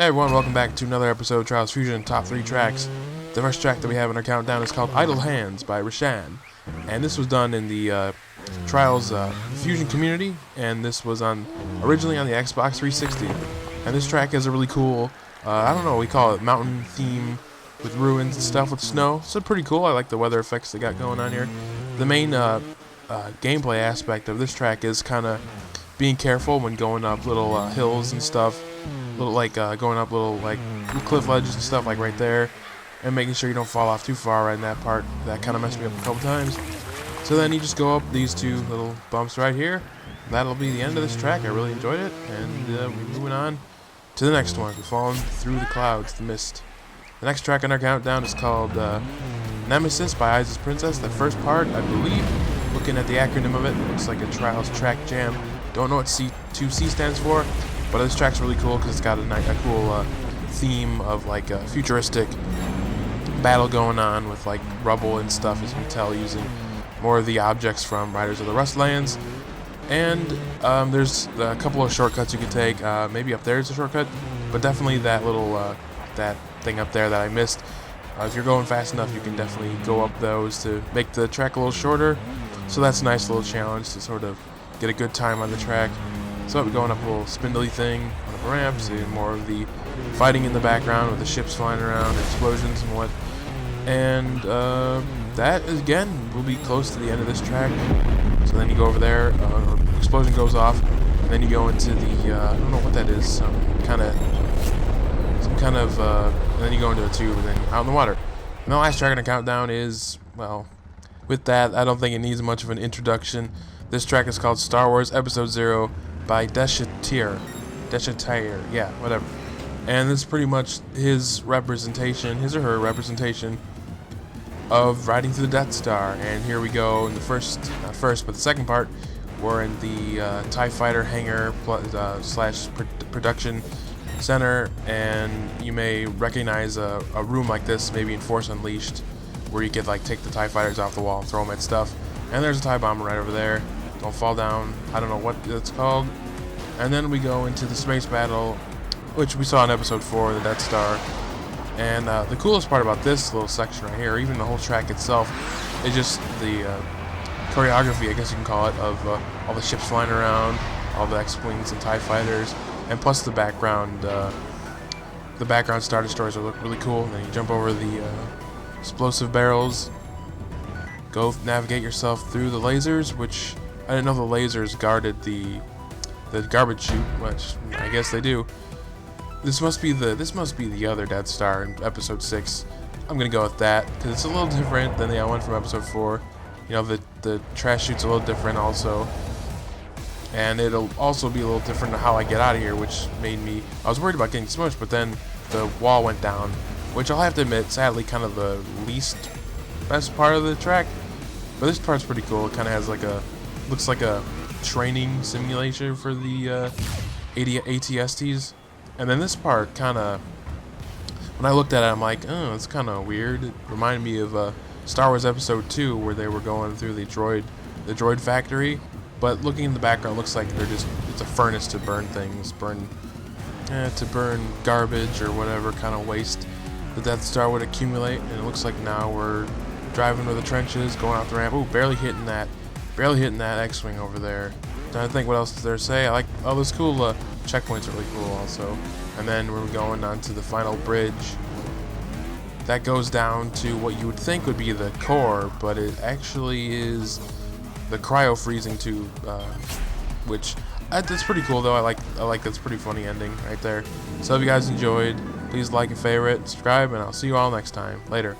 Hey everyone, welcome back to another episode of Trials Fusion Top 3 Tracks. The first track that we have in our countdown is called Idle Hands by Rishaan. And this was done in the Trials Fusion community, and this was originally on the Xbox 360. And this track has a really cool, I don't know, we call it mountain theme with ruins and stuff with snow. So pretty cool. I like the weather effects they got going on here. The main gameplay aspect of this track is kind of being careful when going up little hills and stuff. Going up little cliff ledges and stuff like right there, and making sure you don't fall off too far right in that part. That kind of messed me up a couple times. So then you just go up these two little bumps right here. That'll be the end of this track. I really enjoyed it, and we're moving on to the next one. We're falling through the clouds, the mist. The next track on our countdown is called Nemesis by IZEZ Princess. The first part, I believe, looking at the acronym of it, looks like a Trials track jam. Don't know what C2C stands for. But this track's really cool because it's got a cool theme of a futuristic battle going on with rubble and stuff, as you can tell, using more of the objects from Riders of the Rustlands. And there's a couple of shortcuts you can take. Maybe up there is a shortcut, but definitely that little that thing up there that I missed. If you're going fast enough, you can definitely go up those to make the track a little shorter. So that's a nice little challenge to sort of get a good time on the track. So we're going up a little spindly thing on a ramp, seeing more of the fighting in the background with the ships flying around, explosions and what. And that, again, will be close to the end of this track. So then you go over there, explosion goes off, and then you go into the, I don't know what that is, some kind of, and then you go into a tube, and then out in the water. And the last track on the countdown is, well, with that, I don't think it needs much of an introduction. This track is called Star Wars Episode 0 by ddshtir, yeah, whatever. And this is pretty much his or her representation of riding through the Death Star. And here we go in not first, but the second part. We're in the TIE Fighter hangar slash production center, and you may recognize a room like this, maybe in Force Unleashed, where you could take the TIE Fighters off the wall and throw them at stuff. And there's a TIE bomber right over there. Don't fall down. I don't know what it's called. And then we go into the space battle, which we saw in episode 4, the Death Star. And the coolest part about this little section right here, even the whole track itself, is just the choreography, I guess you can call it, of all the ships flying around, all the X-Wings and TIE Fighters, and plus the background. The background Star Destroyers look really cool. And then you jump over the explosive barrels, go navigate yourself through the lasers, which I didn't know the lasers guarded the garbage chute, which I guess they do. This must be the other Death Star in episode 6. I'm gonna go with that because it's a little different than the one from episode 4. You know, the trash chute's a little different also, and it'll also be a little different how I get out of here, which made me. I was worried about getting smushed, but then the wall went down, which I'll have to admit, sadly, kind of the least best part of the track. But this part's pretty cool. It kind of has looks like a training simulation for the ATSTs. And then this part kind of, when I looked at it, I'm like, oh, it's kind of weird. It reminded me of Star Wars Episode 2, where they were going through the droid factory. But looking in the background, it looks like it's a furnace to burn things, to burn garbage or whatever kind of waste the Death Star would accumulate. And it looks like now we're driving to the trenches, going out the ramp. Ooh, barely hitting that X-Wing over there. Trying to think what else is there to say. I like all those cool checkpoints are really cool also. And then we're going on to the final bridge. That goes down to what you would think would be the core, but it actually is the cryo freezing tube, which that's pretty cool though. I like that's pretty funny ending right there. So if you guys enjoyed, please like and favorite, subscribe, and I'll see you all next time. Later.